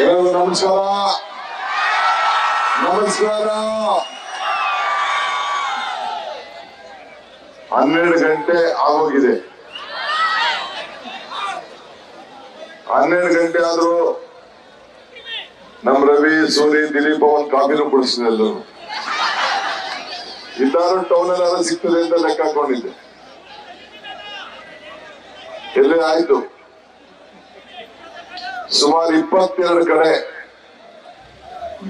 ಎಲ್ಲರಿಗೂ ನಮಸ್ಕಾರ. ನಮಸ್ಕಾರ. 12 ಗಂಟೆ ಆಗೋಗಿದೆ. 12 ಗಂಟೆ ಆದ್ರೂ ನಮ್ ರವಿ, ಸೂರಿ, ದಿಲೀಪ್ ಅವನ್ ಕಾಫಿನೂ ಕುಡಿಸಿದ ಎಲ್ಲರೂ ಇದ್ದಾರು. ಟೌನ್ ಅಲ್ಲಿ ಸಿಗ್ತದೆ ಅಂತ ಲೆಕ್ಕ ಹಾಕೊಂಡಿದ್ದೆ. ಎಲ್ಲೇ ಆಯ್ತು. ಸುಮಾರು 22 ಕಡೆ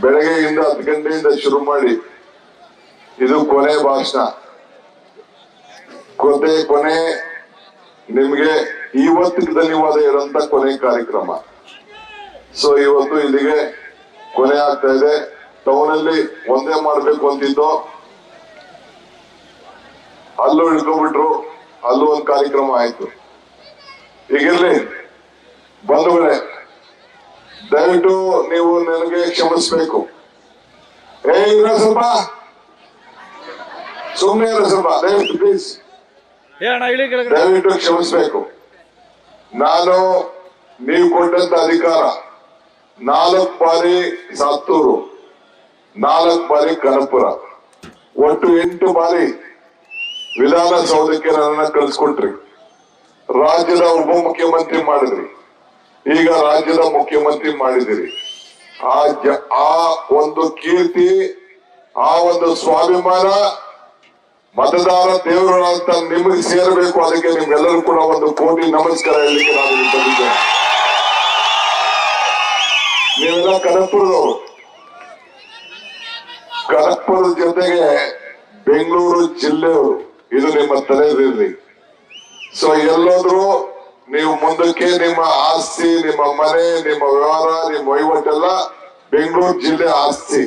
ಬೆಳಗ್ಗೆಯಿಂದ 10 ಗಂಟೆಯಿಂದ ಶುರು ಮಾಡಿ ಇದು ಕೊನೆ ಭಾಷಣ. ಕೊನೆ ನಿಮ್ಗೆ ಇವತ್ತಿಗೆ ಧನ್ಯವಾದ ಇರೋಂತ ಕೊನೆ ಕಾರ್ಯಕ್ರಮ. ಸೊ ಇವತ್ತು ಇಲ್ಲಿಗೆ ಕೊನೆ ಆಗ್ತಾ ಇದೆ. ಟೌನ್ ಅಲ್ಲಿ ಒಂದೇ ಮಾಡ್ಬೇಕು ಅಂತಿದ್ದು, ಅಲ್ಲೂ ಇಳ್ಕೊಂಡ್ಬಿಟ್ರು. ಅಲ್ಲೂ ಒಂದು ಕಾರ್ಯಕ್ರಮ ಆಯ್ತು. ಈಗಿರ್ಲಿ ಬಂಧುಗಳೇ, ದಯವಿಟ್ಟು ನೀವು ನನಗೆ ಕ್ಷಮಿಸ್ಬೇಕು. ಇರೋ ಸ್ವಲ್ಪ ಸುಮ್ಮನೆ ಇರೋ ಸ್ವಲ್ಪ, ದಯವಿಟ್ಟು ಪ್ಲೀಸ್ ದಯವಿಟ್ಟು ಕ್ಷಮಿಸ್ಬೇಕು. ನಾನು ನೀವು ಕೊಟ್ಟಂತ ಅಧಿಕಾರ 4 ಬಾರಿ ಸಾತ್ತೂರು, 4 ಬಾರಿ ಕನಕಪುರ, ಒಟ್ಟು 8 ಬಾರಿ ವಿಧಾನಸೌಧಕ್ಕೆ ನನ್ನನ್ನ ಕಳಿಸ್ಕೊಟ್ರಿ. ರಾಜ್ಯದ ಉಪಮುಖ್ಯಮಂತ್ರಿ ಮಾಡಿದ್ರಿ, ಈಗ ರಾಜ್ಯದ ಮುಖ್ಯಮಂತ್ರಿ ಮಾಡಿದಿರಿ. ಆ ಒಂದು ಕೀರ್ತಿ, ಆ ಒಂದು ಸ್ವಾಭಿಮಾನ ಮತದಾರ ದೇವರು ಅಂತ ನಿಮಗೆ ಸೇರಬೇಕು. ಅದಕ್ಕೆ ನಿಮ್ಗೆಲ್ಲರೂ ಕೂಡ ಒಂದು ಕೋಟಿ ನಮಸ್ಕಾರ ಹೇಳಲಿಕ್ಕೆ ನಾನು ಬಂದಿದ್ದೇನೆ. ನೀವೆಲ್ಲ ಕನಕಪುರದವರು. ಕನಕಪುರದ ಜೊತೆಗೆ ಬೆಂಗಳೂರು ಜಿಲ್ಲೆಯವರು. ಇದು ನಿಮ್ಮ ತಲೆದಿರಲಿ. ಸೊ ಎಲ್ಲೋದ್ರು ನೀವು ಮುಂದಕ್ಕೆ ನಿಮ್ಮ ಆಸ್ತಿ, ನಿಮ್ಮ ಮನೆ, ನಿಮ್ಮ ವ್ಯವಹಾರ, ನಿಮ್ಮ ವಹಿವಾಟೆಲ್ಲ ಬೆಂಗಳೂರು ಜಿಲ್ಲೆ ಆಸ್ತಿ.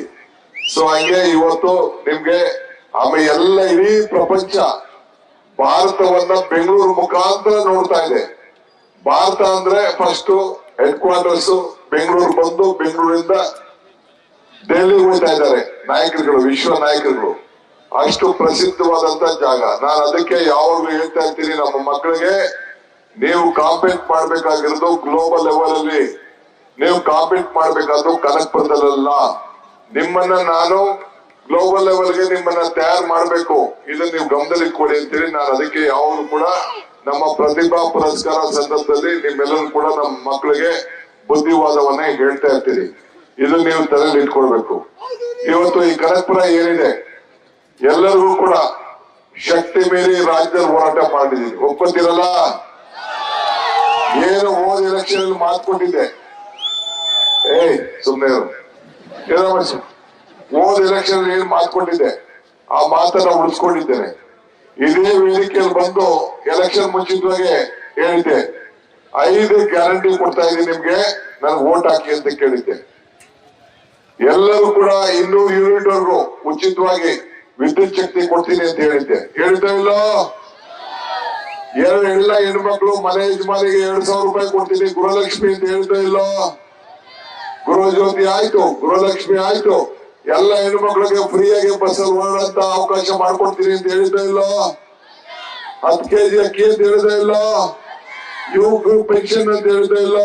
ಸೊ ಹಂಗೆ ಇವತ್ತು ನಿಮ್ಗೆ ಆಮೇಲೆ ಎಲ್ಲ ಇಡೀ ಪ್ರಪಂಚ ಭಾರತವನ್ನ ಬೆಂಗಳೂರು ಮುಖಾಂತರ ನೋಡ್ತಾ ಇದೆ. ಭಾರತ ಅಂದ್ರೆ ಫಸ್ಟ್ ಹೆಡ್ ಕ್ವಾರ್ಟರ್ಸ್ ಬೆಂಗಳೂರು ಬಂದು ಬೆಂಗಳೂರಿಂದ ದೆಹಲಿಗೆ ಹೋಗ್ತಾ ಇದ್ದಾರೆ ನಾಯಕರುಗಳು, ವಿಶ್ವ ನಾಯಕರುಗಳು. ಅಷ್ಟು ಪ್ರಸಿದ್ಧವಾದಂತ ಜಾಗ. ನಾನು ಅದಕ್ಕೆ ಯಾವಾಗ್ಲೂ ಹೇಳ್ತಾ ಇರ್ತೀನಿ ನಮ್ಮ ಮಕ್ಕಳಿಗೆ, ನೀವು ಕಾಂಪೀಟ್ ಮಾಡ್ಬೇಕಾಗಿರೋದು ಗ್ಲೋಬಲ್ ಲೆವೆಲ್ ಅಲ್ಲಿ. ನೀವು ಕಾಂಪೀಟ್ ಮಾಡ್ಬೇಕಾದ್ರು ಕನಕಪುರದಲ್ಲ. ನಿಮ್ಮನ್ನ ನಾನು ಗ್ಲೋಬಲ್ ಲೆವೆಲ್ಗೆ ನಿಮ್ಮನ್ನ ತಯಾರು ಮಾಡ್ಬೇಕು. ಇದನ್ನ ನೀವು ಗಮನದಲ್ಲಿ ಕೊಡಿ ಅಂತೇಳಿ ನಾನು ಅದಕ್ಕೆ ಯಾವಾಗಲೂ ಕೂಡ ನಮ್ಮ ಪ್ರತಿಭಾ ಪುರಸ್ಕಾರ ಸಂದರ್ಭದಲ್ಲಿ ನಿಮ್ಮೆಲ್ಲರೂ ಕೂಡ ನಮ್ಮ ಮಕ್ಕಳಿಗೆ ಬುದ್ಧಿವಾದವನ್ನ ಹೇಳ್ತಾ ಇರ್ತೀರಿ. ಇದು ನೀವು ತಲೆಯಲ್ಲಿ ಇಟ್ಕೊಳ್ಬೇಕು. ಇವತ್ತು ಈ ಕನಕಪುರ ಏನಿದೆ, ಎಲ್ಲರಿಗೂ ಕೂಡ ಶಕ್ತಿ ಮೀರಿ ರಾಜ್ಯದಲ್ಲಿ ಹೋರಾಟ ಮಾಡಿದೀನಿ. ಒಪ್ಕೊತಿರಲ್ಲ? ಏನು ಹೋದ ಎಲೆಕ್ಷನ್ ಅಲ್ಲಿ ಮಾತು ಕೊಟ್ಟಿದ್ದೆ. ಸುಮ್ಮನೆ ಹೋದ ಎಲೆಕ್ಷನ್ ಏನ್ ಮಾತು ಕೊಟ್ಟಿದ್ದೆ, ಆ ಮಾತನ್ನ ಉಳಿಸ್ಕೊಂಡಿದ್ದೇನೆ. ಇದೇ ವೇದಿಕೆಯಲ್ಲಿ ಬಂದು ಎಲೆಕ್ಷನ್ ಮುಂಚಿತವಾಗಿ ಹೇಳಿದ್ದೆ, 5 ಗ್ಯಾರಂಟಿ ಕೊಡ್ತಾ ಇದ್ದೀನಿ ನಿಮ್ಗೆ, ನನಗೆ ವೋಟ್ ಹಾಕಿ ಅಂತ ಕೇಳಿದ್ದೆ. ಎಲ್ಲರೂ ಕೂಡ 200 ಯೂನಿಟ್ ವರೆಗೂ ಉಚಿತವಾಗಿ ವಿದ್ಯುತ್ ಶಕ್ತಿ ಕೊಡ್ತೀನಿ ಅಂತ ಹೇಳಿದ್ದೆ. ಹೇಳ್ತಾ ಇಲ್ಲ? ಎಲ್ಲ ಹೆಣ್ಮಕ್ಳು ಮನೆ ಯಜಮಾನಿಗೆ 2,000 ರೂಪಾಯಿ ಕೊಡ್ತೀನಿ ಗೃಹಲಕ್ಷ್ಮಿ ಅಂತ ಹೇಳ್ತಾ ಇಲ್ಲ? ಗೃಹಜ್ಯೋತಿ ಆಯ್ತು, ಗೃಹಲಕ್ಷ್ಮಿ ಆಯ್ತು, ಎಲ್ಲ ಹೆಣ್ಮಕ್ಳಿಗೆ ಫ್ರೀಯಾಗಿ ಬಸ್ಸಲ್ಲಿ ಓಡಾಡಂತ ಅವಕಾಶ ಮಾಡ್ಕೊಡ್ತೀನಿ ಅಂತ ಹೇಳ್ತಾ ಇಲ್ಲ? 10 kg ಅಕ್ಕಿ ಅಂತ ಹೇಳ್ತಾ ಇಲ್ಲ? ಯುವಕರು ಪೆನ್ಷನ್ ಅಂತ ಹೇಳ್ತಾ ಇಲ್ಲ?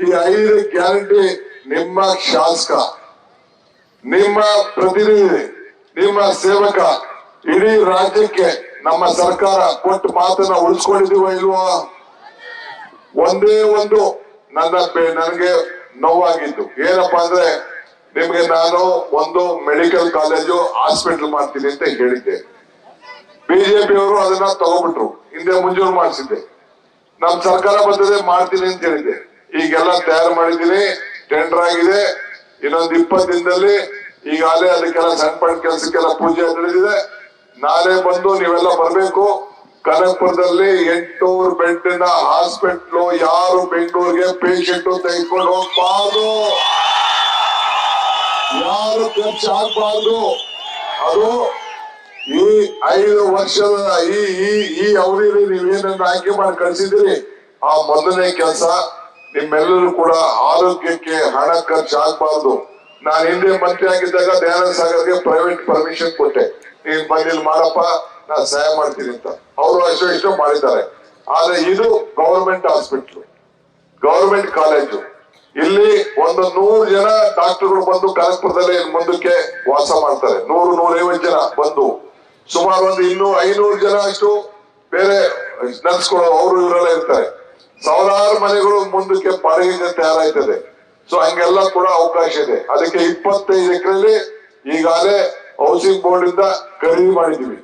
ಈ 5 ಗ್ಯಾರಂಟಿ ನಿಮ್ಮ ಶಾಸಕ, ನಿಮ್ಮ ಪ್ರತಿನಿಧಿ, ನಿಮ್ಮ ಸೇವಕ ಇಡೀ ರಾಜ್ಯಕ್ಕೆ ನಮ್ಮ ಸರ್ಕಾರ ಕೊಟ್ಟು ಮಾತನ್ನ ಉಳಿಸ್ಕೊಂಡಿದೀವ ಇಲ್ವಾ? ಒಂದೇ ಒಂದು ನನಗೆ ನೋವಾಗಿತ್ತು. ಏನಪ್ಪಾ ಅಂದ್ರೆ, ನಿಮ್ಗೆ ನಾನು ಒಂದು ಮೆಡಿಕಲ್ ಕಾಲೇಜು ಹಾಸ್ಪಿಟಲ್ ಮಾಡ್ತೀನಿ ಅಂತ ಹೇಳಿದ್ದೆ. ಬಿಜೆಪಿ ಅವರು ಅದನ್ನ ತಗೋಬಿಟ್ರು. ಹಿಂದೆ ಮುಂಜೂರು ಮಾಡಿಸಿದ್ದೆ. ನಮ್ ಸರ್ಕಾರ ಬಂದಿದೆ ಮಾಡ್ತೀನಿ ಅಂತ ಹೇಳಿದ್ದೆ. ಈಗೆಲ್ಲ ತಯಾರು ಮಾಡಿದ್ದೀನಿ, ಟೆಂಡರ್ ಆಗಿದೆ. ಇನ್ನೊಂದು 20 ದಿನದಲ್ಲಿ ಈಗಾಗಲೇ ಅದಕ್ಕೆಲ್ಲ ಸಣ್ಣ ಪಣ್ಣ ಕೆಲಸಕ್ಕೆಲ್ಲ ಪೂಜೆ ನಡೆದಿದೆ. ನಾಳೆ ಬಂದು ನೀವೆಲ್ಲ ಬರ್ಬೇಕು. ಕನಕಪುರದಲ್ಲಿ 800 ಬೆಡ್ ಹಾಸ್ಪಿಟ್ಲು. ಯಾರು ಬೆಂಗಳೂರಿಗೆ ಪೇಷಂಟ್ ತೆಗೆದುಕೊಂಡು ಹೋಗ್ಬಾರ್ದು, ಯಾರು ಖರ್ಚು ಆಗ್ಬಾರ್ದು. ಅದು ಈ 5 ವರ್ಷದ ಈ ಅವಧಿಯಲ್ಲಿ ನೀವೇನನ್ನ ಆಯ್ಕೆ ಮಾಡಿ ಕಳಿಸಿದಿರಿ, ಆ ಮೊದಲನೇ ಕೆಲಸ. ನಿಮ್ಮೆಲ್ಲರೂ ಕೂಡ ಆರೋಗ್ಯಕ್ಕೆ ಹಣ ಖರ್ಚು ಆಗ್ಬಾರ್ದು. ನಾನು ಹಿಂದೆ ಮಂತ್ರಿ ಆಗಿದ್ದಾಗ ದಯಾನಂದ ಸಾಗರ್ಗೆ ಪ್ರೈವೇಟ್ ಪರ್ಮಿಷನ್ ಕೊಟ್ಟೆ, ನೀನ್ ಮನೇಲಿ ಮಾಡಪ್ಪ, ನಾನು ಸಹಾಯ ಮಾಡ್ತೀನಿ ಅಂತ. ಅವರು ಅಷ್ಟೋ ಮಾಡಿದ್ದಾರೆ. ಆದ್ರೆ ಇದು ಗವರ್ಮೆಂಟ್ ಹಾಸ್ಪಿಟ್ಲು, ಗವರ್ಮೆಂಟ್ ಕಾಲೇಜು. ಇಲ್ಲಿ ಒಂದು 100 ಜನ ಡಾಕ್ಟರ್ಗಳು ಬಂದು ಕನಕಪುರದಲ್ಲಿ ಮುಂದಕ್ಕೆ ವಾಸ ಮಾಡ್ತಾರೆ. 100-150 ಜನ ಬಂದು ಸುಮಾರು ಒಂದು 500 ಜನ ಅಷ್ಟು ಬೇರೆ ನರ್ಸ್ಗಳು ಅವರು ಇವರೆಲ್ಲ ಇರ್ತಾರೆ. ಸಾವಿರಾರು ಮನೆಗಳು ಮುಂದಕ್ಕೆ ಬಾಡಿಗೆಗೆ ತಯಾರಾಯ್ತದೆ. ಸೊ ಹಂಗೆಲ್ಲ ಕೂಡ ಅವಕಾಶ ಇದೆ. ಅದಕ್ಕೆ 25 ಎಕರೆಯಲ್ಲಿ ಈಗಾಗಲೇ ಹೌಸಿಂಗ್ ಬೋರ್ಡ್ ಇಂದ ಖರೀದಿ ಮಾಡಿದೀವಿ,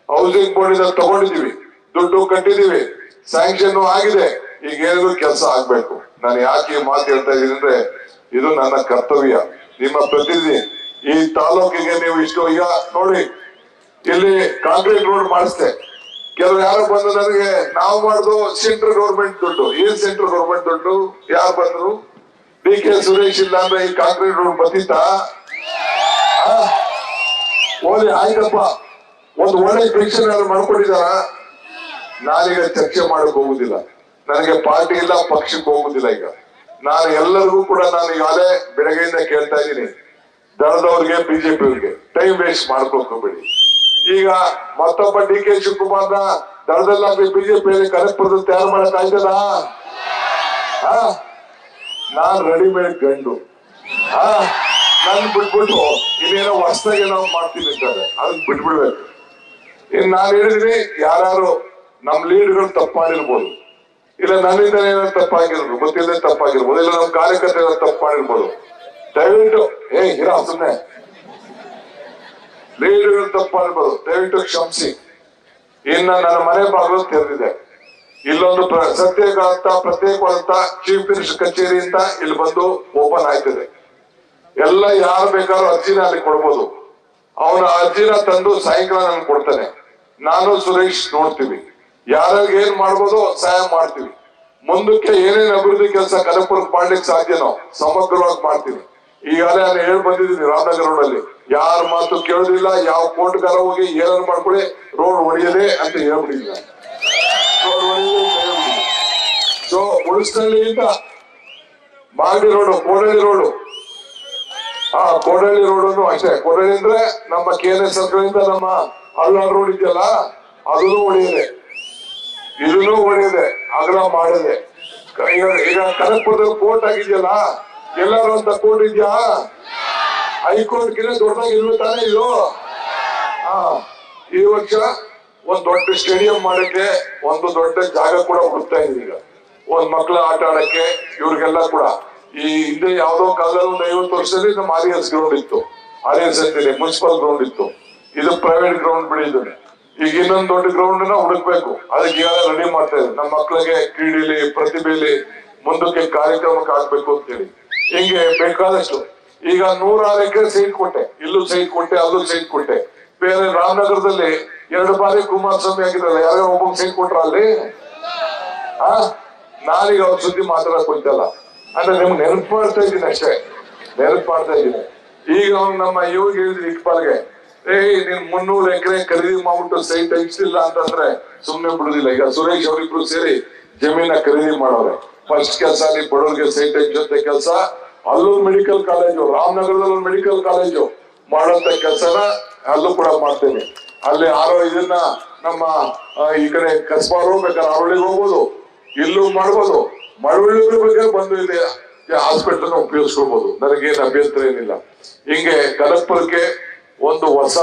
ಹೌಸಿಂಗ್ ಬೋರ್ಡ್ ಇಂದ ತಗೊಂಡಿದೀವಿ, ದುಡ್ಡು ಕಟ್ಟಿದೀವಿ, ಸ್ಯಾಂಕ್ಷನ್ ಆಗಿದೆ. ಈಗ ಏನಾದ್ರು ಕೆಲಸ ಆಗ್ಬೇಕು. ನಾನು ಯಾಕೆ ಈ ಮಾತು ಹೇಳ್ತಾ ಇದ್ದೀನಿ ಅಂದ್ರೆ ಇದು ನನ್ನ ಕರ್ತವ್ಯ, ನಿಮ್ಮ ಪ್ರತಿನಿಧಿ. ಈ ತಾಲೂಕಿಗೆ ನೀವು ಇಷ್ಟು ಈಗ ನೋಡಿ, ಇಲ್ಲಿ ಕಾಂಕ್ರೀಟ್ ರೋಡ್ ಮಾಡಿಸ್ದೆ. ಕೆಲವರು ಯಾರು ಬಂದು ನನಗೆ ನಾವು ಮಾಡುದು ಸೆಂಟ್ರಲ್ ಗೌರ್ಮೆಂಟ್ ದುಡ್ಡು. ಏನ್ ಸೆಂಟ್ರಲ್ ಗೌರ್ಮೆಂಟ್ ದುಡ್ಡು? ಯಾರು ಬಂದ್ರು? DK ಸುರೇಶ್ ಇಲ್ಲ ಅಂದ್ರೆ ಈ ಕಾಂಕ್ರೀಟ್ ರೋಡ್ ಬತ್ತಿತ್ತಾ? ಓದಿ ಆಯ್ತಪ್ಪ, ಒಂದು ಒಳ್ಳೆ ಪೆನ್ಷನ್ ಯಾರು ಮಾಡ್ಕೊಂಡಿದಾರ? ನಾನೀಗ ಚರ್ಚೆ ಮಾಡಕ್ ಹೋಗುದಿಲ್ಲ, ನನಗೆ ಪಾರ್ಟಿ ಇಲ್ಲ, ಪಕ್ಷಕ್ಕೆ ಹೋಗುದಿಲ್ಲ. ಈಗ ನಾನು ಎಲ್ಲರಿಗೂ ಕೂಡ ನಾನು ಈಗಾಗಲೇ ಬೆಳಗ್ಗೆಯಿಂದ ಕೇಳ್ತಾ ಇದ್ದೀನಿ, ದಳದವ್ರಿಗೆ ಬಿಜೆಪಿ ಅವ್ರಿಗೆ ಟೈಮ್ ವೇಸ್ಟ್ ಮಾಡ್ಕೋಬೇಡಿ. ಈಗ ಮತ್ತೊಬ್ಬ DK ಶಿವಕುಮಾರ್ನ ದಳದಲ್ಲಾಗ್ಲಿ ಬಿಜೆಪಿಯಲ್ಲಿ ಕನಕಪುರದಲ್ಲಿ ತಯಾರು ಮಾಡಕ್ ಆಯ್ತದ? ನಾನ್ ರೆಡಿಮೇಡ್ ಗಂಡು. ನನ್ ಬಿಟ್ಬಿಟ್ಟು ಇನ್ನೇನೋ ಹೊಸದಾಗಿ ನಾವು ಮಾಡ್ತೀನಿ ಅಂತಾರೆ, ಅದನ್ನ ಬಿಟ್ಬಿಡ್ಬೇಕು. ಇನ್ ನಾನ್ ಹೇಳಿದೀನಿ, ಯಾರು ನಮ್ ಲೀಡ್ಗಳು ತಪ್ಪು ಮಾಡಿರ್ಬೋದು, ಇಲ್ಲ ನನ್ನಿಂದ ಏನಾದ್ರು ತಪ್ಪಾಗಿರ್ಬೋದು, ಗೊತ್ತಿಲ್ಲದೆ ತಪ್ಪಾಗಿರ್ಬೋದು, ಇಲ್ಲ ನಮ್ ಕಾರ್ಯಕರ್ತ ತಪ್ಪು ಮಾಡಿರ್ಬೋದು. ದಯವಿಟ್ಟು ಇರೋ ಸುಮ್ನೆ ಲೀಡ್ಗಳು ತಪ್ಪು ಮಾಡಿರ್ಬೋದು, ದಯವಿಟ್ಟು ಕ್ಷಮಿಸಿ. ಇನ್ನ ನನ್ನ ಮನೆ ಬಾಗಿಲು ತೆರೆದಿದೆ. ಇಲ್ಲೊಂದು ಪ್ರತ್ಯೇಕವಾದಂತ ಚೀಫ್ ಮಿನಿಸ್ಟರ್ ಕಚೇರಿ ಅಂತ ಇಲ್ಲಿ ಬಂದು ಓಪನ್ ಆಯ್ತದೆ. ಎಲ್ಲ ಯಾರು ಬೇಕಾದ್ರೂ ಅರ್ಜಿನ ಅಲ್ಲಿ ಕೊಡ್ಬೋದು. ಅವನ ಅರ್ಜಿನ ತಂದು ಸಾಯಂಕಾಲ ನನ್ಗೆ ಕೊಡ್ತಾನೆ. ನಾನು ಸುರೇಶ್ ನೋಡ್ತೀವಿ, ಯಾರಿಗೆ ಏನ್ ಮಾಡ್ಬೋದು ಸಹಾಯ ಮಾಡ್ತೀವಿ. ಮುಂದಕ್ಕೆ ಏನೇನ್ ಅಭಿವೃದ್ಧಿ ಕೆಲಸ ಕನಕಪುರಕ್ಕೆ ಮಾಡ್ಲಿಕ್ಕೆ ಸಾಧ್ಯನೋ ಸಮಗ್ರವಾಗಿ ಮಾಡ್ತೀವಿ. ಈಗಾಗಲೇ ನಾನು ಹೇಳಿ ಬಂದಿದ್ದೀನಿ, ರಾಮನಗರ ರೋಡ್ ಅಲ್ಲಿ ಯಾರ ಮಾತು ಕೇಳೋದಿಲ್ಲ. ಯಾವ ಕೋರ್ಟ್ಗಾರ ಹೋಗಿ ಏನಾದ್ರು ಮಾಡ್ಕೊಳ್ಳಿ, ರೋಡ್ ಹೊಡೆಯದೆ ಅಂತ ಹೇಳ್ಬಿಟ್ಟಿಲ್ಲ. ಸೊ ಉಳಿಸ್ನಳ್ಳಿಯಿಂದ Magadi road, Kodahalli road, Kodahalli road ಅಷ್ಟೇ. ಕೋಡಳ್ಳಿ ಅಂದ್ರೆ ನಮ್ಮ KNS ಸರ್ಕಲಿಂದ ನಮ್ಮ ಹಳ್ಳಾಳ್ ರೋಡ್ ಇದೆಯಲ್ಲ, ಅದನ್ನು ಹೊಡೆಯದೆ, ಇದನ್ನು ಹೊಡೆಯದೆ, ಅಗಲ ಮಾಡದೆ. ಈಗ ಕನಕಪುರದಲ್ಲಿ ಕೋರ್ಟ್ ಆಗಿದೆಯಲ್ಲ, ಎಲ್ಲಾರು ಅಂತ ಕೋರ್ಟ್ ಇದೆಯಾ? ಹೈಕೋರ್ಟ್ ಗಿನ್ನ ದೊಡ್ಡದಾಗಿ ಇಲ್ವ ತಾನೇ ಇದು? ಈ ವರ್ಷ ಒಂದ್ ದೊಡ್ಡ ಸ್ಟೇಡಿಯಂ ಮಾಡಕ್ಕೆ ಒಂದು ದೊಡ್ಡ ಜಾಗ ಕೂಡ ಹುಡುಕ್ತಾ ಇದೀವಿ. ಈಗ ಒಂದ್ ಮಕ್ಳ ಆಟ ಆಡಕ್ಕೆ ಇವ್ರಿಗೆಲ್ಲ ಕೂಡ. ಈ ಹಿಂದೆ ಯಾವ್ದೋ ಕಾಲದಲ್ಲಿ ಒಂದು 50 ವರ್ಷದಲ್ಲಿ ನಮ್ಮ RS ಗ್ರೌಂಡ್ ಇತ್ತು, RS ಅಂತೀನಿ, ಮುನ್ಸಿಪಲ್ ಗ್ರೌಂಡ್ ಇತ್ತು. ಇದು ಪ್ರೈವೇಟ್ ಗ್ರೌಂಡ್ ಬಿಡಿದ್ದೀನಿ. ಈಗ ಇನ್ನೊಂದು ದೊಡ್ಡ ಗ್ರೌಂಡ್ ನ ಹುಡುಕ್ಬೇಕು. ಅದಕ್ಕೆ ಈಗಾಗಲೇ ರೆಡಿ ಮಾಡ್ತಾ ಇದ್ದೀವಿ. ನಮ್ಮ ಮಕ್ಕಳಿಗೆ ಕ್ರೀಡೆಲಿ, ಪ್ರತಿಭೆಯಲ್ಲಿ ಮುಂದಕ್ಕೆ ಕಾರ್ಯಕ್ರಮಕ್ಕೆ ಆಗ್ಬೇಕು ಅಂತೇಳಿ. ಹಿಂಗೆ ಬೇಕಾದಷ್ಟು. ಈಗ 106 ಎಕರೆ ಸೈಟ್ ಕೊಟ್ಟೆ, ಇಲ್ಲೂ ಸೈಟ್ ಕೊಟ್ಟೆ, ಅಲ್ಲೂ ಸೈಟ್ ಕೊಟ್ಟೆ. ಬೇರೆ ರಾಮನಗರದಲ್ಲಿ 2 ಬಾರಿ ಕುಮಾರಸ್ವಾಮಿ ಆಗಿದ್ರಲ್ಲ, ಯಾರೋ ಒಬ್ಬ ಸೈಟ್ ಕೊಟ್ರ ಅಲ್ಲಿ? ನಾನೀಗ ಅವ್ರ ಸುದ್ದಿ ಮಾತಾಡಕ್ ಹೋಯ್ತಲ್ಲ ಅಂದ್ರೆ ನಿಮ್ಗೆ ನೆನಪು ಮಾಡ್ತಾ ಇದ್ದೀನಿ ಅಷ್ಟೇ, ನೆನಪು ಮಾಡ್ತಾ ಇದ್ದೀನಿ. ಈಗ ನಮ್ಮ ಇವಾಗ ಹೇಳಿದ್ರಿ ಇಕ್ಬಾಲ್ಗೆ, ನೀನ್ 300 ಎಕರೆ ಖರೀದಿ ಮಾಡ್ಬಿಟ್ಟು ಸೈಟ್ ಹಂಚಿಲ್ಲ ಅಂತಂದ್ರೆ ಸುಮ್ನೆ ಬಿಡುದಿಲ್ಲ. ಈಗ ಸುರೇಶ್ ಅವರಿಬ್ರು ಸೇರಿ ಜಮೀನ ಖರೀದಿ ಮಾಡೋರೆ. ಫಸ್ಟ್ ಕೆಲಸ ಅಲ್ಲಿ ಬಡವರಿಗೆ ಸೈಟ್ ಹಂಚುವಂತ ಕೆಲಸ. ಅಲ್ಲೂ ಮೆಡಿಕಲ್ ಕಾಲೇಜು, ರಾಮನಗರದಲ್ಲಿ ಒಂದು ಮೆಡಿಕಲ್ ಕಾಲೇಜು ಮಾಡುವಂತ ಕೆಲಸನ ಅಲ್ಲೂ ಕೂಡ ಮಾಡ್ತೇನೆ. ಅಲ್ಲಿ ಇದನ್ನ ನಮ್ಮ ಈ ಕಡೆ ಕಸ್ಬಾರ್ ಹೋಗ್ಬೇಕಾದ್ರೆ ಅರವಳಿಗೆ ಹೋಗ್ಬೋದು, ಇಲ್ಲೂ ಮಾಡ್ಬೋದು. ಮಳವಳ್ಳಿ ಬಗ್ಗೆ ಬಂದು ಇಲ್ಲಿ ಹಾಸ್ಪಿಟಲ್ ಉಪಯೋಗಿಸ್ಕೊಳ್ಬಹುದು, ನನಗೇನು ಅಭ್ಯಂತರ ಏನಿಲ್ಲ. ಹಿಂಗೆ ಕನಕಪುರಕ್ಕೆ ಒಂದು ಹೊಸ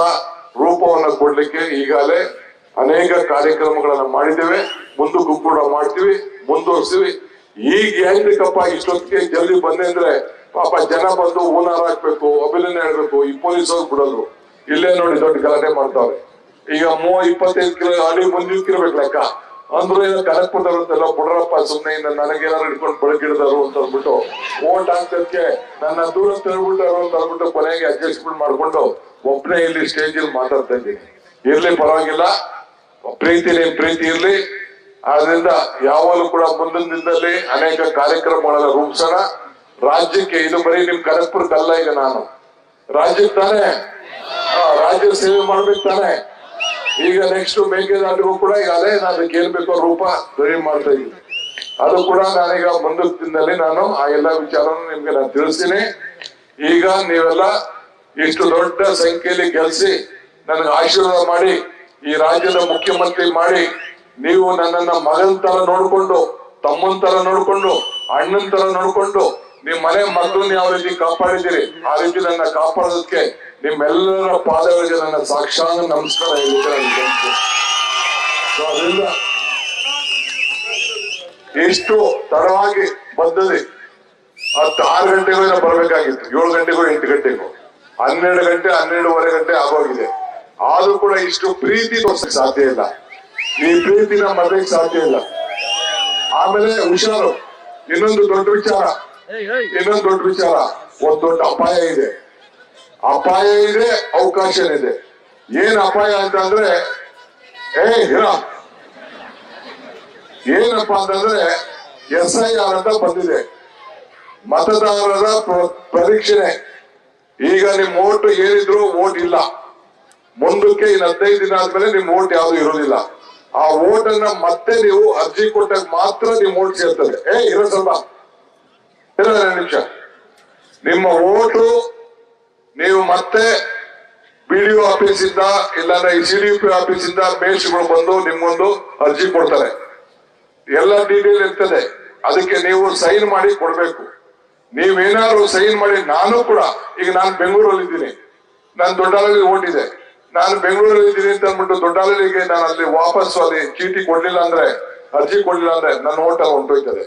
ರೂಪವನ್ನ ಕೊಡ್ಲಿಕ್ಕೆ ಈಗಾಗಲೇ ಅನೇಕ ಕಾರ್ಯಕ್ರಮಗಳನ್ನ ಮಾಡಿದ್ದೇವೆ, ಮುಂದಕ್ಕೂ ಕೂಡ ಮಾಡ್ತೀವಿ, ಮುಂದುವರಿಸ್ತೀವಿ. ಈಗ ಯಾಕಪ್ಪ ಇಷ್ಟೊತ್ತಿಗೆ ಜಲ್ದಿ ಬಂದೆ ಅಂದ್ರೆ ಪಾಪ ಜನ ಬಂದು ಹೂನಾರ ಹಾಕ್ಬೇಕು, ಅಭಿನಂದನೆ ಹೇಳ್ಬೇಕು. ಈ ಪೊಲೀಸ್ ಅವ್ರು ಬಿಡೋದು, ಇಲ್ಲೇ ನೋಡಿ ದೊಡ್ಡ ಗಲಾಟೆ ಮಾಡ್ತಾವ್ರೆ. ಈಗ 25 ಕಿಲೋ ಅಡಿ ಮುಂದಿರ್ಬೇಕು ಲೆಕ್ಕ ಅಂದ್ರು ಕನಕಪುರದವ್ರಂತೆಲ್ಲ ಬಿಡ್ರಪ್ಪ ಸುಮ್ನೆ, ಇನ್ನ ನನಗೇನಾರು ಹಿಡ್ಕೊಂಡು ಬಳಕಿಡ್ದಾರು ಅಂತ ಅಂದ್ಬಿಟ್ಟು ಓಟ್ ಹಾಕ್ತಕ್ಕೆ ನನ್ನ ದೂರ ತಿಳ್ಬಿಟ್ಟಾರು ಅಂತ ಅಂದ್ಬಿಟ್ಟು ಕೊನೆಗೆ ಅಡ್ಜಸ್ಟ್ಮೆಂಟ್ ಮಾಡ್ಕೊಂಡು ಒಬ್ಬನೇ ಇಲ್ಲಿ ಸ್ಟೇಜ್ ಅಲ್ಲಿ ಮಾತಾಡ್ತಾ ಇದ್ದೀನಿ. ಇರ್ಲಿ ಪರವಾಗಿಲ್ಲ, ಪ್ರೀತಿ ಇರ್ಲಿ. ಆದ್ರಿಂದ ಯಾವಾಗಲೂ ಕೂಡ ಮುಂದಿನ ದಿನದಲ್ಲಿ ಅನೇಕ ಕಾರ್ಯಕ್ರಮಗಳನ್ನ ರೂಪಿಸೋಣ. ರಾಜ್ಯಕ್ಕೆ ಇದು ಬರೀ ನಿಮ್ ಕನಕಪುರಕ್ಕಲ್ಲ, ಈಗ ನಾನು ರಾಜ್ಯಕ್ಕೆ ತಾನೇ ರಾಜ್ಯ ಸೇವೆ ಮಾಡ್ಬೇಕು ತಾನೆ. ಈಗ ನೆಕ್ಸ್ಟ್ ಮೇಕೆದಾಟಿಗೂ ಕೂಡ ಈಗಾಗಲೇ ನಾನು ಕೇಳ್ಬೇಕು ರೂಪ ರೆಡಿ ಮಾಡ್ತಾ ಇದ್ದೀನಿ. ಅದು ಕೂಡ ನಾನೀಗ ಮುಂದಿನ ದಿನದಲ್ಲಿ ನಾನು ಆ ಎಲ್ಲಾ ವಿಚಾರವನ್ನು ನಿಮ್ಗೆ ನಾನು ತಿಳಿಸ್ತೀನಿ. ಈಗ ನೀವೆಲ್ಲ ಇಷ್ಟು ದೊಡ್ಡ ಸಂಖ್ಯೆಯಲ್ಲಿ ಗೆಲ್ಸಿ ನನಗೆ ಆಶೀರ್ವಾದ ಮಾಡಿ ಈ ರಾಜ್ಯದ ಮುಖ್ಯಮಂತ್ರಿ ಮಾಡಿ, ನೀವು ನನ್ನನ್ನ ಮಗನ ತರ ನೋಡ್ಕೊಂಡು, ತಮ್ಮನ್ ತರ ನೋಡ್ಕೊಂಡು, ಅಣ್ಣನ್ ತರ ನೋಡ್ಕೊಂಡು ನಿಮ್ ಮನೆ ಮಕ್ಕಳನ್ನ ಯಾವ ರೀತಿ ಕಾಪಾಡಿದ್ದೀರಿ ಆ ರೀತಿ ನನ್ನ ಕಾಪಾಡೋದಕ್ಕೆ ನಿಮ್ಮೆಲ್ಲರ ಪಾದಗಳಿಗೆ ನನ್ನ ಸಾಕ್ಷಾತ್ ನಮಸ್ಕಾರ ಹೇಳಿದ್ರೆ ಅದರಿಂದ ಎಷ್ಟು ತಡವಾಗಿ ಬಂದದೆ 6 ಗಂಟೆಗೂ ಬರ್ಬೇಕಾಗಿತ್ತು, 7 ಗಂಟೆಗೂ 8 ಗಂಟೆಗೂ 12 ಗಂಟೆ 12:30 ಗಂಟೆ ಆಗೋಗಿದೆ. ಆದ್ರೂ ಕೂಡ ಇಷ್ಟು ಪ್ರೀತಿ ತೋರ್ಸಕ್ ಸಾಧ್ಯ ಇಲ್ಲ, ಈ ಪ್ರೀತಿನ ಮರ್ಲಿಕ್ಕೆ ಸಾಧ್ಯ ಇಲ್ಲ. ಆಮೇಲೆ ಹುಷಾರು, ಇನ್ನೊಂದು ದೊಡ್ಡ ವಿಚಾರ, ಒಂದು ದೊಡ್ಡ ಅಪಾಯ ಇದೆ, ಅವಕಾಶ ಇದೆ. ಏನ್ ಅಪಾಯ ಅಂತಂದ್ರೆ ಏನಪ್ಪಾ ಅಂತಂದ್ರೆ SIR ಅಂತ ಬಂದಿದೆ, ಮತದಾರರ ಪರೀಕ್ಷೆ. ಈಗ ನಿಮ್ ಓಟ್ ಏನಿದ್ರು ಓಟ್ ಇಲ್ಲ, ಮುಂದಕ್ಕೆ ಇನ್ನು 15 ದಿನ ಆದ್ಮೇಲೆ ನಿಮ್ ಓಟ್ ಯಾವ್ದು ಇರೋದಿಲ್ಲ. ಆ ಓಟ್ ಅನ್ನ ಮತ್ತೆ ನೀವು ಅರ್ಜಿ ಕೊಟ್ಟಾಗ ಮಾತ್ರ ನಿಮ್ ಓಟ್ ಸೇರ್ತದೆ. ಇರೋ ಸ್ವಲ್ಪ 2 ನಿಮಿಷ. ನಿಮ್ಮ ಓಟು ನೀವು ಮತ್ತೆ BDO ಆಫೀಸಿಂದ ಇಲ್ಲಾಂದ್ರೆ CDP ಆಫೀಸಿಂದ ಮೇಲ್ಸ್ಗಳು ಬಂದು ನಿಮ್ಗೊಂದು ಅರ್ಜಿ ಕೊಡ್ತಾರೆ, ಎಲ್ಲ ಡೀಟೇಲ್ ಇರ್ತದೆ. ಅದಕ್ಕೆ ನೀವು ಸೈನ್ ಮಾಡಿ ಕೊಡ್ಬೇಕು. ನೀವೇನಾದ್ರು ಸೈನ್ ಮಾಡಿ, ನಾನು ಕೂಡ ಈಗ ನಾನು ಬೆಂಗಳೂರಲ್ಲಿ ಇದ್ದೀನಿ, ನಾನು ದೊಡ್ಡಾಲಲ್ಲಿ ಓಟ್ ಇದೆ, ನಾನು ಬೆಂಗಳೂರಲ್ಲಿ ಇದ್ದೀನಿ ಅಂತ ಅಂದ್ಬಿಟ್ಟು ದೊಡ್ಡಾಲಲ್ಲಿಗೆ ನಾನು ಅಲ್ಲಿ ವಾಪಸ್ ಅಲ್ಲಿ ಚೀಟಿ ಕೊಡ್ಲಿಲ್ಲ ಅಂದ್ರೆ, ಅರ್ಜಿ ಕೊಡ್ಲಿಲ್ಲ ಅಂದ್ರೆ ನನ್ನ ಓಟ ಹೊಂಟೋಯ್ತದೆ.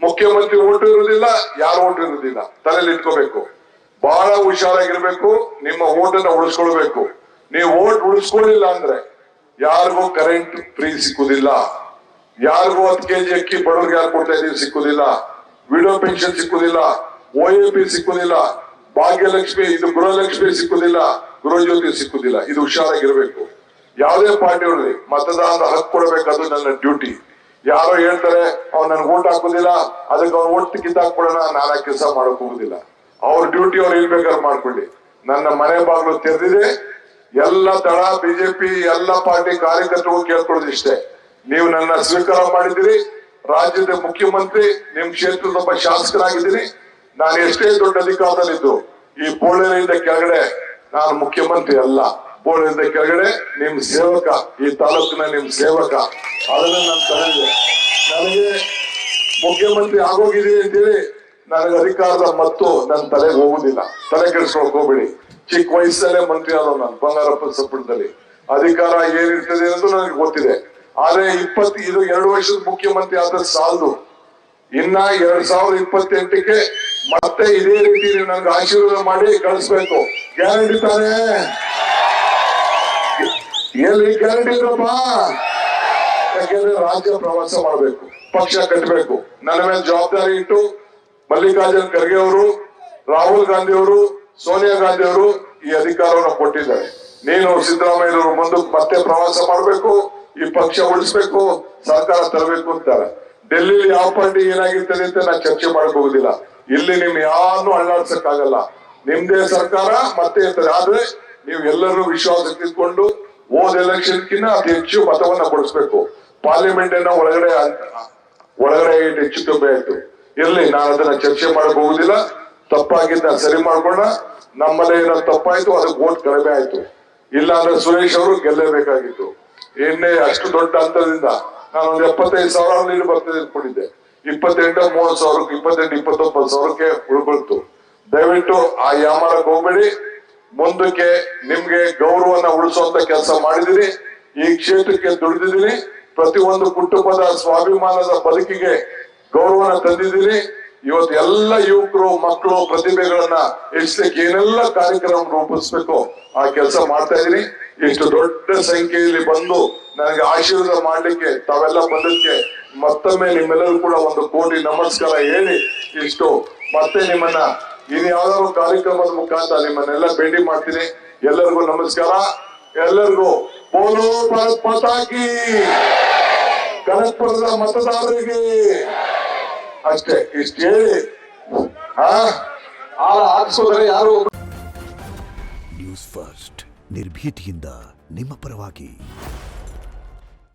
ಮುಖ್ಯಮಂತ್ರಿ ಓಟು ಇರುವುದಿಲ್ಲ, ಯಾರು ಓಟು ಇರುವುದಿಲ್ಲ, ತಲೆಯಲ್ಲಿ ಇಟ್ಕೋಬೇಕು. ಬಹಳ ಹುಷಾರಾಗಿರ್ಬೇಕು, ನಿಮ್ಮ ಓಟನ್ನ ಉಳಿಸ್ಕೊಳ್ಬೇಕು. ನೀವು ಓಟ್ ಉಳಿಸ್ಕೊಳ್ಳಿಲ್ಲ ಅಂದ್ರೆ ಯಾರಿಗೂ ಕರೆಂಟ್ ಫ್ರೀ ಸಿಕ್ಕುದಿಲ್ಲ, ಯಾರಿಗೂ 10 kg ಅಕ್ಕಿ ಬಡವ್ರಿಗೆ ಯಾರು ಕೊಡ್ತಾ ಇದೀವಿ ಸಿಕ್ಕುದಿಲ್ಲ, ವಿಡೋ ಪೆನ್ಷನ್ ಸಿಕ್ಕುದಿಲ್ಲ, OAP ಸಿಕ್ಕುದಿಲ್ಲ, ಭಾಗ್ಯಲಕ್ಷ್ಮಿ ಇದು ಗೃಹಲಕ್ಷ್ಮಿ ಸಿಕ್ಕುದಿಲ್ಲ, ಗೃಹಜ್ಯೋತಿ ಸಿಕ್ಕುದಿಲ್ಲ. ಇದು ಹುಷಾರಾಗಿರ್ಬೇಕು. ಯಾವುದೇ ಪಾರ್ಟಿ ಇರಲಿ, ಮತದಾನದ ಹಕ್ಕು ಕೊಡಬೇಕು, ನನ್ನ ಡ್ಯೂಟಿ. ಯಾರೋ ಹೇಳ್ತಾರೆ ಅವ್ನು ನನ್ಗೆ ಓಟ್ ಹಾಕುದಿಲ್ಲ, ಅದಕ್ಕೆ ಅವ್ನು ಓಟ್ ಕಿತ್ತಾಕ್ಬಿಡೋಣ, ನಾನು ಆ ಕೆಲಸ ಮಾಡಕ್ ಹೋಗುದಿಲ್ಲ. ಅವ್ರ ಡ್ಯೂಟಿ ಅವ್ರು ಏನ್ ಬೇಕಾದ್ರೆ ಮಾಡ್ಕೊಳ್ಳಿ. ನನ್ನ ಮನೆ ಬಾಗಿಲು ತೆರೆದಿದೆ. ಎಲ್ಲ ದಳ BJP ಎಲ್ಲ ಪಾರ್ಟಿ ಕಾರ್ಯಕರ್ತರು ಕೇಳ್ಕೊಳ್ಳೋದು ಇಷ್ಟೇ, ನೀವು ನನ್ನ ಸ್ವೀಕಾರ ಮಾಡಿದ್ದೀರಿ, ರಾಜ್ಯದ ಮುಖ್ಯಮಂತ್ರಿ, ನಿಮ್ ಕ್ಷೇತ್ರದ ಒಬ್ಬ ಶಾಸಕರಾಗಿದ್ದೀನಿ. ನಾನು ಎಷ್ಟೇ ದೊಡ್ಡ ಅಧಿಕಾರದಲ್ಲಿದ್ದು ಈ ಬೋಳೇರಿಯಿಂದ ಕೆಳಗಡೆ ನಾನು ಮುಖ್ಯಮಂತ್ರಿ ಅಲ್ಲ, ಬೋಳೇರಿಯಿಂದ ಕೆಳಗಡೆ ನಿಮ್ ಸೇವಕ, ಈ ತಾಲೂಕಿನ ನಿಮ್ ಸೇವಕ. ಅದನ್ನ ನಾನು ತಲೆಗೆ, ನನಗೆ ಮುಖ್ಯಮಂತ್ರಿ ಆಗೋಗಿದ್ದೀನಿ ಅಂತೇಳಿ ನನಗೆ ಅಧಿಕಾರದ ಮತ್ತು ನನ್ನ ತಲೆಗೆ ಹೋಗುದಿಲ್ಲ, ತಲೆ ಕೆಡಿಸ್ಕೊಳಕ್ ಹೋಗ್ಬೇಡಿ. ಚಿಕ್ಕ ವಯಸ್ಸಲ್ಲೇ ಮಂತ್ರಿ ಆದವ್ ನಾನು ಬಂಗಾರಪ್ಪ ಸಂಪುಟದಲ್ಲಿ. ಅಧಿಕಾರ ಏನಿರ್ತದೆ ಅನ್ನೋದು ನನಗೆ ಗೊತ್ತಿದೆ. ಆದ್ರೆ ಇದು 2 ವರ್ಷದ ಮುಖ್ಯಮಂತ್ರಿ ಆದ್ರೆ ಸಾಲದು, ಇನ್ನ 2028ಕ್ಕೆ ಮತ್ತೆ ಇದೇ ರೀತಿ ನೀವು ನನ್ಗೆ ಆಶೀರ್ವಾದ ಮಾಡಿ ಕಳಿಸ್ಬೇಕು. ಗ್ಯಾರಂಟಿ ತಾನೇ? ಎಲ್ಲಿ ಗ್ಯಾರಂಟಿ ಇದ್ರಪ್ಪ? ಯಾಕೆಂದ್ರೆ ರಾಜ್ಯ ಪ್ರವಾಸ ಮಾಡ್ಬೇಕು, ಪಕ್ಷ ಕಟ್ಟಬೇಕು. ನನ್ನ ಮೇಲೆ ಜವಾಬ್ದಾರಿ ಇಟ್ಟು ಮಲ್ಲಿಕಾರ್ಜುನ್ ಖರ್ಗೆ ಅವರು, ರಾಹುಲ್ ಗಾಂಧಿ ಅವರು, ಸೋನಿಯಾ ಗಾಂಧಿ ಅವರು ಈ ಅಧಿಕಾರವನ್ನು ಕೊಟ್ಟಿದ್ದಾರೆ. ನೀನು ಸಿದ್ದರಾಮಯ್ಯನವರು ಮುಂದಕ್ಕೆ ಮತ್ತೆ ಪ್ರವಾಸ ಮಾಡ್ಬೇಕು, ಈ ಪಕ್ಷ ಉಳಿಸ್ಬೇಕು, ಸರ್ಕಾರ ತರಬೇಕು ಅಂತಾರೆ. ಡೆಲ್ಲಿಲಿ ಯಾವ ಪಾರ್ಟಿ ಏನಾಗಿರ್ತದೆ ಅಂತ ನಾನು ಚರ್ಚೆ ಮಾಡಕ್ ಹೋಗುದಿಲ್ಲ. ಇಲ್ಲಿ ನಿಮ್ ಯಾರನ್ನೂ ಅಳ್ಳಾಡ್ಸಕ್ಕಾಗಲ್ಲ. ನಿಮ್ದೇ ಸರ್ಕಾರ ಮತ್ತೆ ಇರ್ತದೆ. ಆದ್ರೆ ನೀವು ಎಲ್ಲರೂ ವಿಶ್ವಾಸಕ್ಕೆ ತಿಳ್ಕೊಂಡು ಹೋದ ಎಲೆಕ್ಷನ್ಕಿನ್ನ ಅತಿ ಹೆಚ್ಚು ಮತವನ್ನ ಕೊಡಿಸ್ಬೇಕು. ಪಾರ್ಲಿಮೆಂಟ್ ಒಳಗಡೆ ಹೆಚ್ಚು ಕಮ್ಮಿ ಆಯ್ತು. ಇರ್ಲಿ, ನಾನು ಅದನ್ನ ಚರ್ಚೆ ಮಾಡಕ್ ಹೋಗುದಿಲ್ಲ. ತಪ್ಪಾಗಿದ್ದ ಸರಿ ಮಾಡ್ಕೊಂಡ, ನಮ್ಮಲ್ಲೇ ಏನೋ ತಪ್ಪಾಯ್ತು, ಅದಕ್ಕೆ ಓಟ್ ಕಡಿಮೆ ಆಯ್ತು. ಇಲ್ಲ ಅಂದ್ರೆ ಸುರೇಶ್ ಅವರು ಗೆಲ್ಲೇಬೇಕಾಗಿತ್ತು. ಎಣ್ಣೆ ಅಷ್ಟು ದೊಡ್ಡ ಹಂತದಿಂದ ನಾನು ಒಂದು 75,000 ನೀರು ಬರ್ತದೆ ಅಂದ್ಕೊಂಡಿದ್ದೆ. 28, 30,000, 28, 29,000ಕ್ಕೆ ಉಳ್ಕೊಳ್ತು. ದಯವಿಟ್ಟು ಆ ಯಾಮಾರಕ್ಕೆ ಹೋಗ್ಬೇಡಿ. ಮುಂದಕ್ಕೆ ನಿಮ್ಗೆ ಗೌರವನ ಉಳಿಸುವಂತ ಕೆಲಸ ಮಾಡಿದಿರಿ. ಈ ಕ್ಷೇತ್ರಕ್ಕೆ ದುಡಿದಿದ್ದೀನಿ. ಪ್ರತಿಯೊಂದು ಕುಟುಂಬದ ಸ್ವಾಭಿಮಾನದ ಬದುಕಿಗೆ ಗೌರವನ ತಂದಿದ್ದೀನಿ. ಇವತ್ತು ಎಲ್ಲ ಯುವಕರು, ಮಕ್ಕಳು ಪ್ರತಿಭೆಗಳನ್ನ ಹೆಚ್ಚಲಿಕ್ಕೆ ಏನೆಲ್ಲ ಕಾರ್ಯಕ್ರಮ ರೂಪಿಸ್ಬೇಕು ಆ ಕೆಲಸ ಮಾಡ್ತಾ ಇದೀನಿ. ಇಷ್ಟು ದೊಡ್ಡ ಸಂಖ್ಯೆಯಲ್ಲಿ ಬಂದು ನನಗೆ ಆಶೀರ್ವಾದ ಮಾಡ್ಲಿಕ್ಕೆ ತಾವೆಲ್ಲ ಬಂದಕ್ಕೆ ಮತ್ತೊಮ್ಮೆ ನಿಮ್ಮೆಲ್ಲರೂ ಕೂಡ 1 ಕೋಟಿ ನಮಸ್ಕಾರ ಹೇಳಿ ಇಷ್ಟು ಮತ್ತೆ ನಿಮ್ಮನ್ನ ಇನ್ ಯಾವ್ದಾದ್ರು ಕಾರ್ಯಕ್ರಮದ ಮುಖಾಂತರ ನಿಮ್ಮನ್ನೆಲ್ಲ ಭೇಟಿ ಮಾಡ್ತೀನಿ. ಎಲ್ಲರಿಗೂ ನಮಸ್ಕಾರ. ಎಲ್ಲರಿಗೂ ಬೋಲೋ ಭಾರತ್ ಮಾತಾ ಕಿ, ಕನಕಪುರದ ಮತದಾರರಿಗೆ ಅಷ್ಟೇ ಇಷ್ಟು ಹೇಳಿ ಹಾಕ್ಸೋದ್ರೆ ಯಾರು. ನ್ಯೂಸ್ ಫಸ್ಟ್ ನಿರ್ಭೀತಿಯಿಂದ ನಿಮ್ಮ ಪರವಾಗಿ.